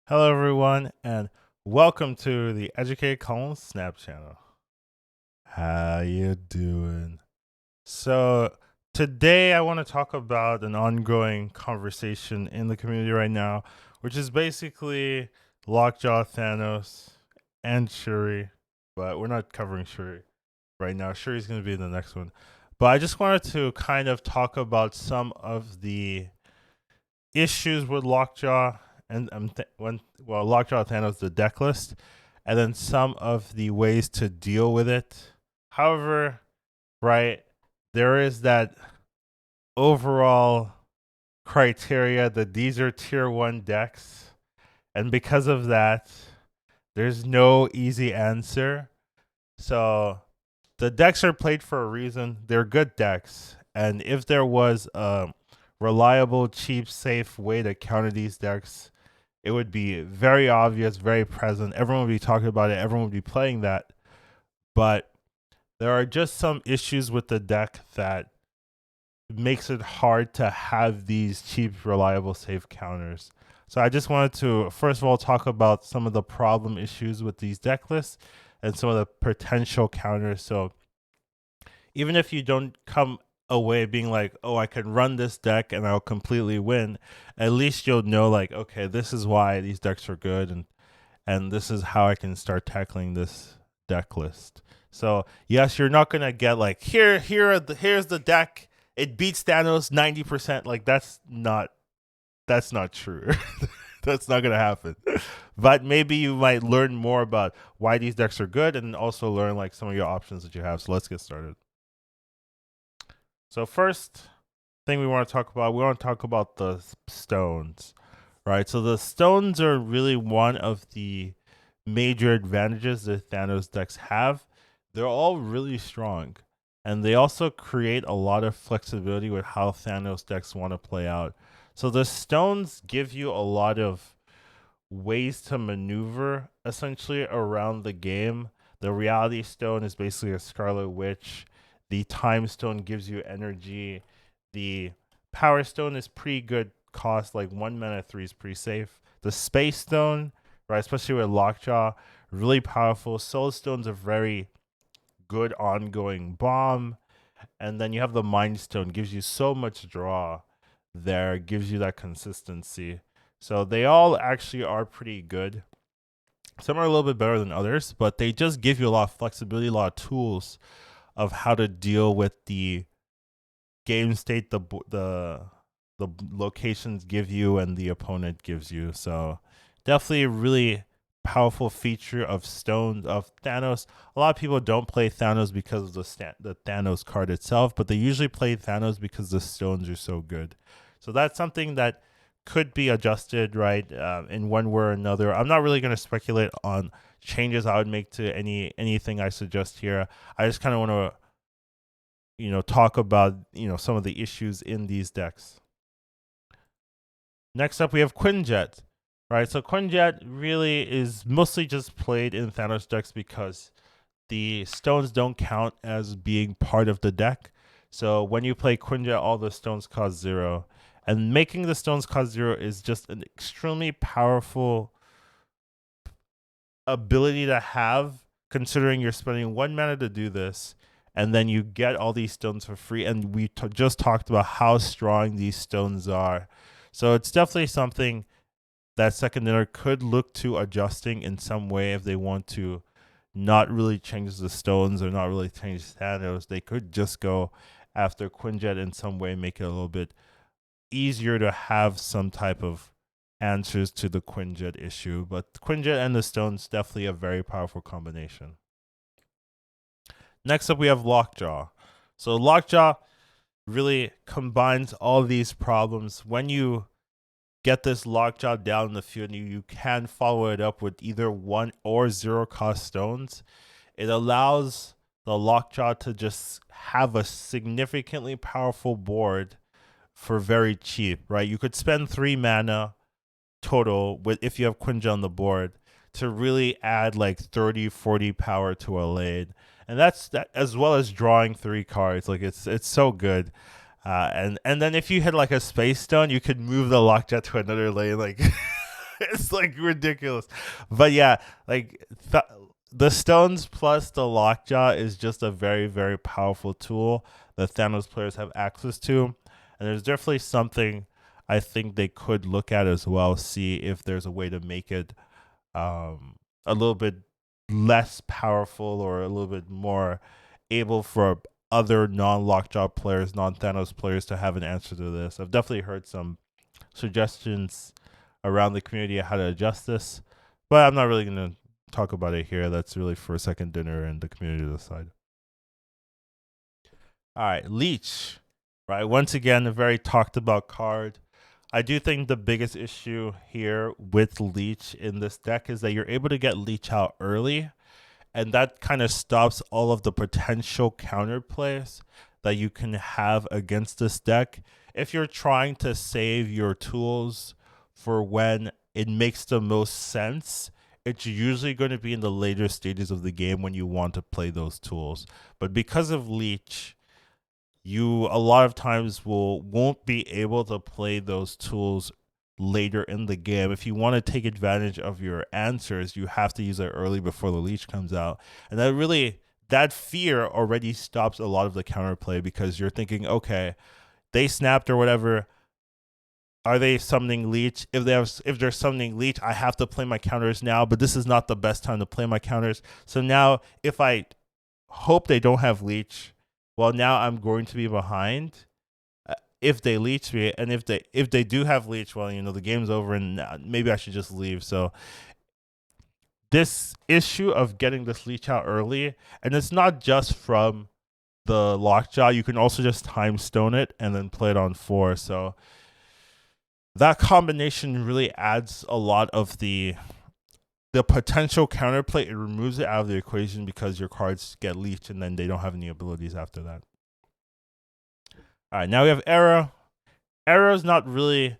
Hello, everyone, and welcome to the Educated Collins Snap channel. How you doing? So today, I want to talk about an ongoing conversation in the community right now, which is basically Lockjaw, Thanos, and Shuri. But we're not covering Shuri right now. Shuri's going to be in the next one. But I just wanted to kind of talk about some of the issues with Lockjaw and Lockjaw Thanos the decklist, and then some of the ways to deal with it. However, right, there is that overall criteria that these are tier 1 decks, and because of that, there's no easy answer. So the decks are played for a reason. They're good decks, and if there was a reliable, cheap, safe way to counter these decks, it would be very obvious, very present. Everyone would be talking about it. Everyone would be playing that. But there are just some issues with the deck that makes it hard to have these cheap, reliable, safe counters. So I just wanted to, first of all, talk about some of the problem issues with these deck lists and some of the potential counters. So even if you don't come away being like, oh, I can run this deck and I'll completely win, at least you'll know, like, okay, this is why these decks are good, and this is how I can start tackling this deck list. So yes, you're not gonna get like here's the deck. It beats Thanos 90%. Like that's not true. That's not gonna happen. But maybe you might learn more about why these decks are good and also learn like some of your options that you have. So let's get started. So first thing we want to talk about the stones, right? So the stones are really one of the major advantages that Thanos decks have. They're all really strong, and they also create a lot of flexibility with how Thanos decks want to play out. So the stones give you a lot of ways to maneuver essentially around the game. The reality stone is basically a Scarlet Witch. The time stone gives you energy. The power stone is pretty good cost, like 1 mana 3 is pretty safe. The space stone, right, especially with Lockjaw, really powerful. Soul stone's a very good ongoing bomb. And then you have the mind stone, gives you so much draw there, gives you that consistency. So they all actually are pretty good. Some are a little bit better than others, but they just give you a lot of flexibility, a lot of tools of how to deal with the game state the locations give you and the opponent gives you. So definitely a really powerful feature of stones of Thanos. A lot of people don't play Thanos because of the Thanos card itself, but they usually play Thanos because the stones are so good. So that's something that could be adjusted, right, in one way or another. I'm not really going to speculate on changes I would make to anything I suggest here. I just kind of want to talk about some of the issues in these decks. Next up, we have Quinjet, right? So Quinjet really is mostly just played in Thanos decks because the stones don't count as being part of the deck. So when you play Quinjet, all the stones cost 0. And making the stones cost 0 is just an extremely powerful ability to have, considering you're spending 1 mana to do this, and then you get all these stones for free. And we just talked about how strong these stones are. So it's definitely something that second dinner could look to adjusting in some way if they want to not really change the stones or not really change Thanos. They could just go after Quinjet in some way, make it a little bit easier to have some type of answers to the Quinjet issue. But Quinjet and the stones, definitely a very powerful combination. Next up, we have Lockjaw. So Lockjaw really combines all these problems. When you get this Lockjaw down in the field, you can follow it up with either 1 or 0 cost stones. It allows the Lockjaw to just have a significantly powerful board for very cheap, right? You could spend 3 mana total if you have Quinjet on the board to really add like 30-40 power to a lane. And that's that, as well as drawing 3 cards. Like it's so good. And then if you had like a space stone, you could move the Lockjaw to another lane. Like It's like ridiculous. But yeah, like the stones plus the lockjaw is just a very, very powerful tool that Thanos players have access to. And there's definitely something I think they could look at as well, see if there's a way to make it a little bit less powerful or a little bit more able for other non-lockjaw players, non-Thanos players to have an answer to this. I've definitely heard some suggestions around the community on how to adjust this, but I'm not really going to talk about it here. That's really for a second dinner and the community to decide. All right, Leech, right? Once again, a very talked about card. I do think the biggest issue here with Leech in this deck is that you're able to get Leech out early, and that kind of stops all of the potential counterplays that you can have against this deck. If you're trying to save your tools for when it makes the most sense, it's usually going to be in the later stages of the game when you want to play those tools. But because of Leech, you a lot of times won't be able to play those tools later in the game. If you want to take advantage of your answers, you have to use it early before the Leech comes out. And that fear already stops a lot of the counterplay, because you're thinking, okay, they snapped or whatever. Are they summoning Leech? If they're summoning Leech, I have to play my counters now, but this is not the best time to play my counters. So now if I hope they don't have Leech, well, now I'm going to be behind if they Leech me, and if they do have Leech, well, the game's over, and maybe I should just leave. So this issue of getting this Leech out early, and it's not just from the Lockjaw, you can also just time stone it and then play it on 4. So that combination really adds a lot of the potential counterplay. It removes it out of the equation because your cards get leached and then they don't have any abilities after that. All right, now we have Aero. Aero's not really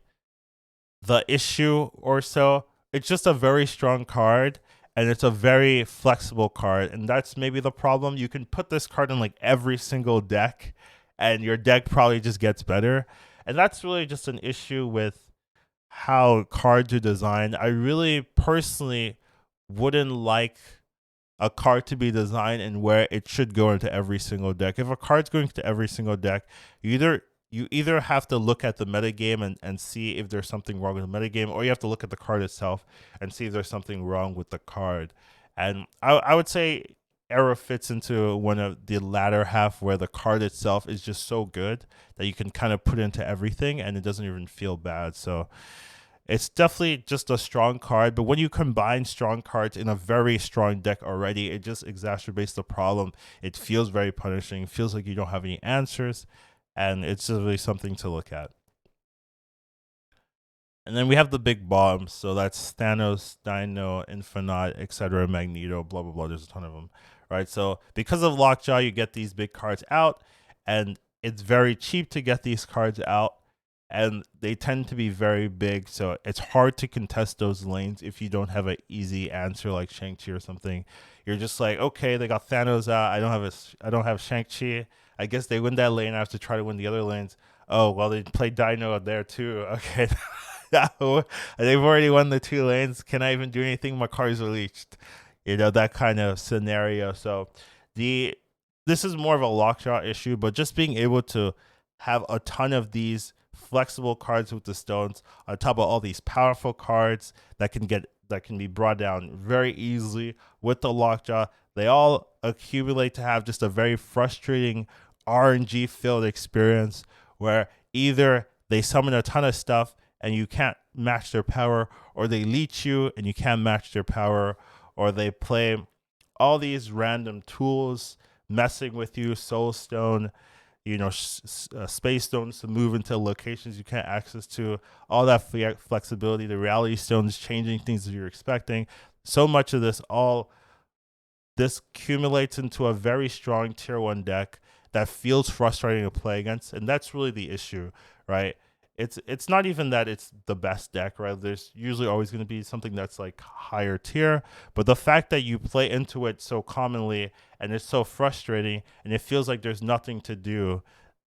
the issue or so. It's just a very strong card, and it's a very flexible card, and that's maybe the problem. You can put this card in like every single deck, and your deck probably just gets better. And that's really just an issue with how cards are designed. I really personally wouldn't like a card to be designed and where it should go into every single deck. If a card's going to every single deck, you either have to look at the metagame and see if there's something wrong with the metagame, or you have to look at the card itself and see if there's something wrong with the card. And I would say Aero fits into one of the latter half, where the card itself is just so good that you can kind of put into everything and it doesn't even feel bad. So it's definitely just a strong card, but when you combine strong cards in a very strong deck already, it just exacerbates the problem. It feels very punishing. It feels like you don't have any answers, and it's just really something to look at. And then we have the big bombs. So that's Thanos, Dino, Infinite, etc., Magneto, blah, blah, blah. There's a ton of them, right? So because of Lockjaw, you get these big cards out, and it's very cheap to get these cards out, and they tend to be very big. So it's hard to contest those lanes if you don't have an easy answer like Shang-Chi or something. You're just like, okay, they got Thanos out. I don't have Shang-Chi. I guess they win that lane. I have to try to win the other lanes. Oh, well, they play Dino there too. Okay. They've already won the 2 lanes. Can I even do anything? My cards are leached. That kind of scenario. So this is more of a Lockjaw issue, but just being able to have a ton of these flexible cards with the stones on top of all these powerful cards that can be brought down very easily with the Lockjaw, they all accumulate to have just a very frustrating RNG filled experience, where either they summon a ton of stuff and you can't match their power, or they leech you and you can't match their power, or they play all these random tools messing with you, Soul Stone, Space Stones to move into locations you can't access to, all that flexibility, the Reality Stones changing things that you're expecting. So much of this accumulates into a very strong tier 1 deck that feels frustrating to play against, and that's really the issue, right? It's not even that it's the best deck, right? There's usually always going to be something that's like higher tier, but the fact that you play into it so commonly and it's so frustrating and it feels like there's nothing to do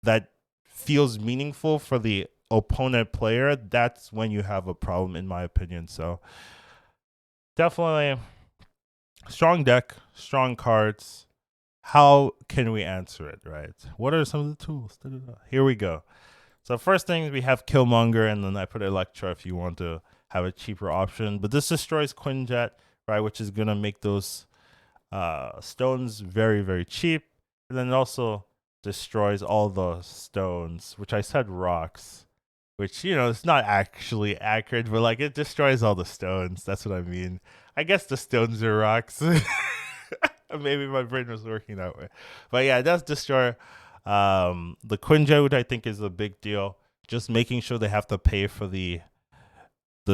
that feels meaningful for the opponent player, that's when you have a problem, in my opinion. So definitely strong deck, strong cards. How can we answer it, right? What are some of the tools? Here we go. So first thing, we have Killmonger, and then I put Electra if you want to have a cheaper option. But this destroys Quinjet, right, which is going to make those stones very, very cheap. And then it also destroys all the stones, which I said rocks, which, you know, it's not actually accurate, but like it destroys all the stones. That's what I mean. I guess the stones are rocks. Maybe my brain was working that way. But yeah, it does destroy the Quinjet, I think is a big deal. Just making sure they have to pay for the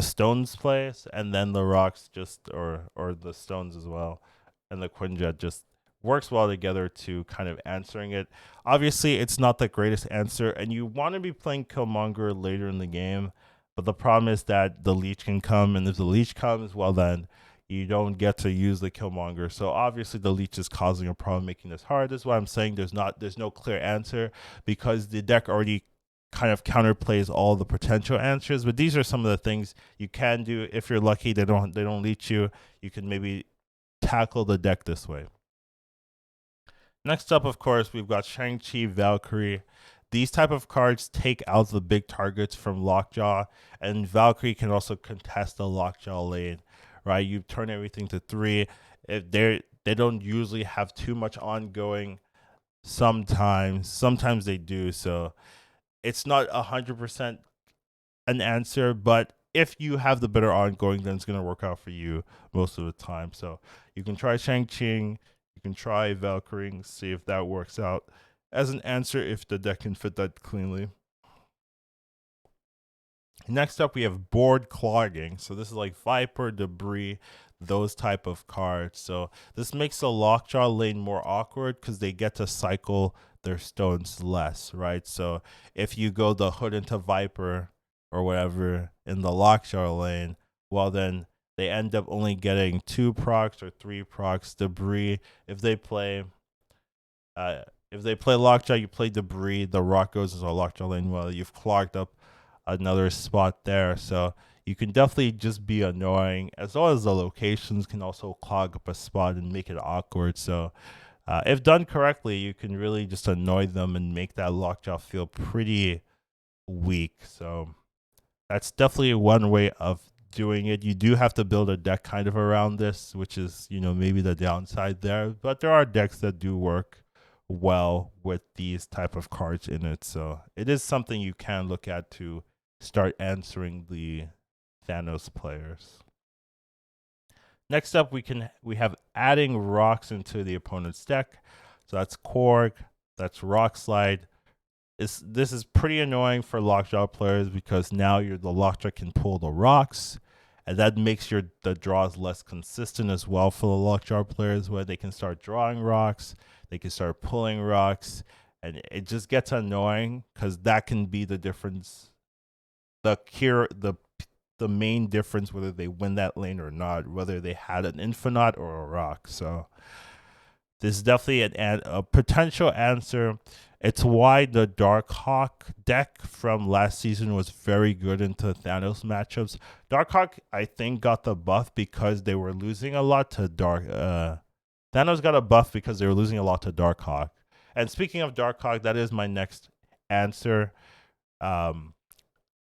stones place, and then the rocks just or the stones as well. And the Quinjet just works well together to kind of answering it. Obviously, it's not the greatest answer, and you want to be playing Killmonger later in the game. But the problem is that the Leech can come, and if the Leech comes, well then you don't get to use the Killmonger. So obviously the Leech is causing a problem, making this hard. This is why I'm saying there's no clear answer, because the deck already kind of counterplays all the potential answers. But these are some of the things you can do. If you're lucky, they don't Leech you. You can maybe tackle the deck this way. Next up, of course, we've got Shang-Chi, Valkyrie. These type of cards take out the big targets from Lockjaw, and Valkyrie can also contest the Lockjaw lane, right? You turn everything to 3. If they don't usually have too much ongoing. Sometimes they do. So it's not 100% an answer, but if you have the better ongoing, then it's going to work out for you most of the time. So you can try Shang-Chi, you can try Valkyrie, see if that works out as an answer if the deck can fit that cleanly. Next up, we have board clogging. So this is like Viper, Debris, those type of cards. So this makes the Lockjaw lane more awkward because they get to cycle their stones less, right? So if you go the Hood into Viper or whatever in the Lockjaw lane, well then they end up only getting 2 procs or 3 procs. Debris, if they play Lockjaw, you play Debris, the rock goes into a Lockjaw lane, well, you've clogged up another spot there. So you can definitely just be annoying, as well as the locations can also clog up a spot and make it awkward. So if done correctly, you can really just annoy them and make that Lockjaw feel pretty weak. So that's definitely one way of doing it. You do have to build a deck kind of around this, which is, you know, maybe the downside there, but there are decks that do work well with these type of cards in it. So it is something you can look at to start answering the Thanos players. Next up, we have adding rocks into the opponent's deck. So that's Korg, that's Rock Slide. This is pretty annoying for Lockjaw players because now the Lockjaw can pull the rocks, and that makes the draws less consistent as well for the Lockjaw players, where they can start drawing rocks, they can start pulling rocks, and it just gets annoying because that can be the difference. The main difference whether they win that lane or not, whether they had an Infinite or a rock. So this is definitely a potential answer. It's why the Darkhawk deck from last season was very good into Thanos matchups. Darkhawk, I think, got the buff because they were losing a lot to Thanos got a buff because they were losing a lot to Darkhawk. And speaking of Darkhawk, that is my next answer. The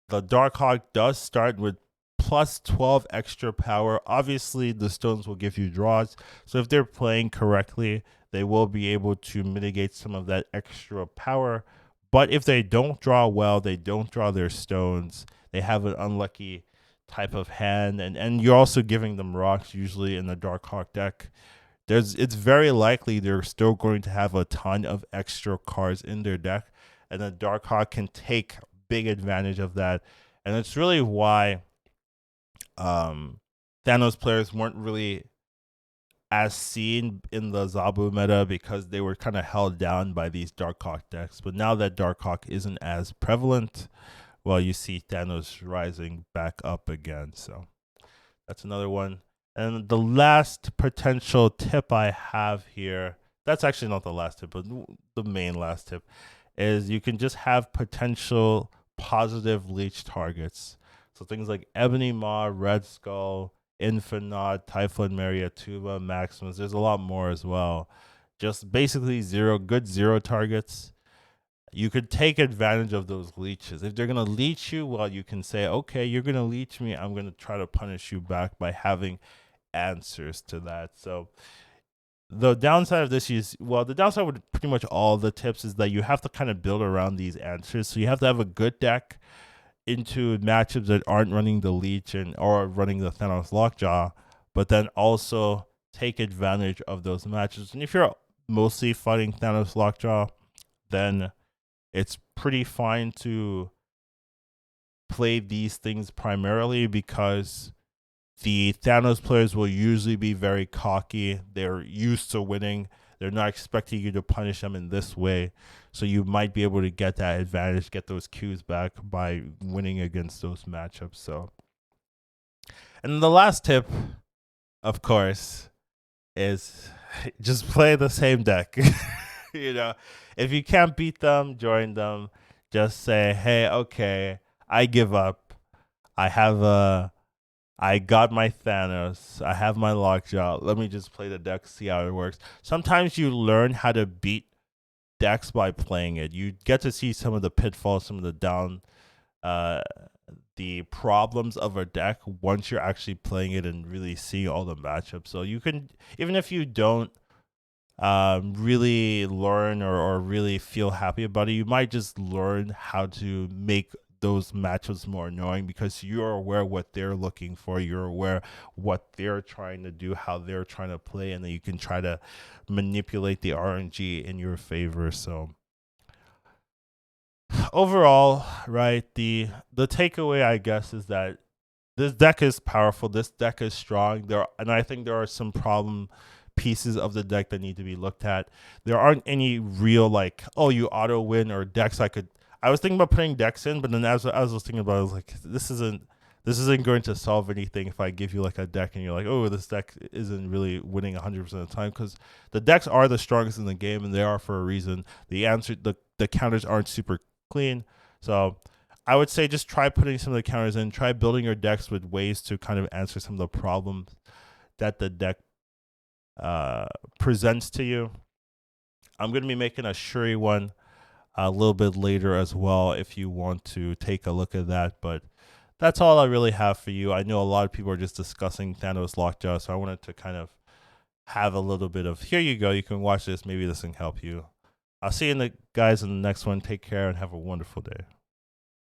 Darkhawk does start with plus 12 extra power. Obviously, the stones will give you draws. So if they're playing correctly, they will be able to mitigate some of that extra power. But if they don't draw well, they don't draw their stones, they have an unlucky type of hand, and you're also giving them rocks usually in the Darkhawk deck. It's very likely they're still going to have a ton of extra cards in their deck, and the Darkhawk can take big advantage of that. And it's really why Thanos players weren't really as seen in the Zabu meta, because they were kind of held down by these Darkhawk decks. But now that Darkhawk isn't as prevalent, well, you see Thanos rising back up again. So that's another one. And the last potential tip I have here, that's actually not the last tip, but the main last tip, is you can just have potential positive Leech targets. So things like Ebony Maw, Red Skull, Infinite, Typhloid Mariatuba, Maximus. There's a lot more as well. Just basically zero targets. You could take advantage of those leeches. If they're gonna leech you, well, you can say, okay, you're gonna leech me. I'm gonna try to punish you back by having answers to that. So the downside of this is, well, the downside with pretty much all the tips is that you have to kind of build around these answers. So you have to have a good deck into matchups that aren't running the Leech or running the Thanos Lockjaw, but then also take advantage of those matches. And if you're mostly fighting Thanos Lockjaw, then it's pretty fine to play these things primarily because the Thanos players will usually be very cocky. They're used to winning. They're not expecting you to punish them in this way. So you might be able to get that advantage, get those Qs back by winning against those matchups. So, and the last tip, of course, is just play the same deck. You know, if you can't beat them, join them. Just say, hey, okay, I give up. I got my Thanos. I have my Lockjaw. Let me just play the deck, see how it works. Sometimes you learn how to beat decks by playing it. You get to see some of the pitfalls, some of the problems of a deck once you're actually playing it and really seeing all the matchups. So you can, even if you don't really learn or really feel happy about it, you might just learn how to make those matchups more annoying because you're aware what they're looking for, you're aware what they're trying to do, how they're trying to play, and then you can try to manipulate the RNG in your favor. So overall, right, the takeaway, I guess, is that this deck is powerful, this deck is strong, and I think there are some problem pieces of the deck that need to be looked at. There aren't any real like, oh, you auto win or decks I was thinking about putting decks in, but then as I was thinking about it, I was like, this isn't going to solve anything if I give you like a deck and you're like, oh, this deck isn't really winning 100% of the time, because the decks are the strongest in the game and they are for a reason. The counters aren't super clean. So I would say just try putting some of the counters in, try building your decks with ways to kind of answer some of the problems that the deck presents to you. I'm going to be making a Shuri one a little bit later as well if you want to take a look at that, but that's all I really have for you. I know a lot of people are just discussing Thanos Lockjaw, so I wanted to kind of have a little bit of, here you go, you can watch this, maybe this can help you. I'll see you guys in the next one. Take care and have a wonderful day.